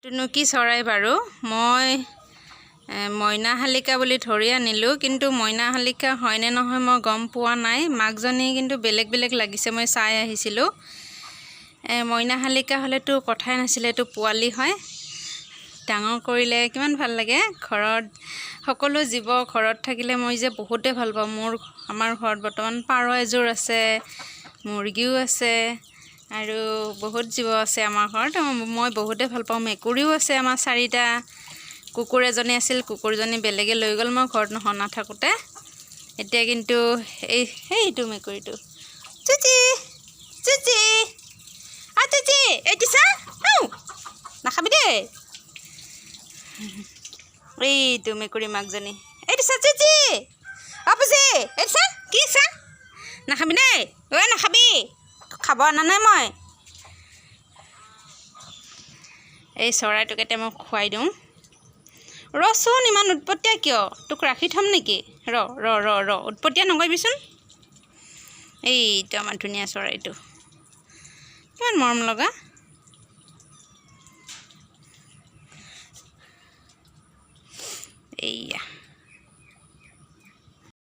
তুনো কি চৰাই বাৰু মই মইনা শালিকা বুলি ধৰি আনিলোঁ কিন্তু মইনা শালিকা হয়নে নহয় মই গম পোৱা নাই মাকজনী কিন্তু বেলেগ বেলেগ লাগিছে মই চাই আহিছিলোঁ মইনা শালিকা হ'লেতো কথাই নাছিলে এইটো পোৱালি হয় ডাঙৰ কৰিলে কিমান ভাল লাগে ঘৰত সকলো জীৱ ঘৰত থাকিলে মই যে বহুতে ভাল পাওঁ আমাৰ ঘৰত বৰ্তমান পাৰ এযোৰ আছে মুৰ্গীও আছে আৰু বহুত জীৱ আছে আমাৰ ঘৰত মই বহুতে ভাল পাওঁ মেকুৰীও আছে আমাৰ 4টা কুকুৰ এজনী আছিল কুকুৰজনী বেলেগে লৈ গ'ল মই ঘৰত নাথাকোতে এতিয়া কিন্তু এইটো মেকুৰীটো চুচি চুচি আ চুচি এইটো চা নাখাবি দেই এইটো মেকুৰী মাকজনী এইটো চা চুচি আপুচি এইটো চা কি চা নাখাবি দেই ঐ নাখাবি খাব আনা নাই মই এই চৰাইটোক এতিয়া মই খুৱাই দিওঁ ৰচোন ইমান উৎপত্তিয়া কিয় তোক ৰাখি থ'ম নেকি ৰ উৎপত্তিয়া নকৰিবিচোন এইটো আমাৰ ধুনীয়া চৰাইটো কিমান মৰম লগা এইয়া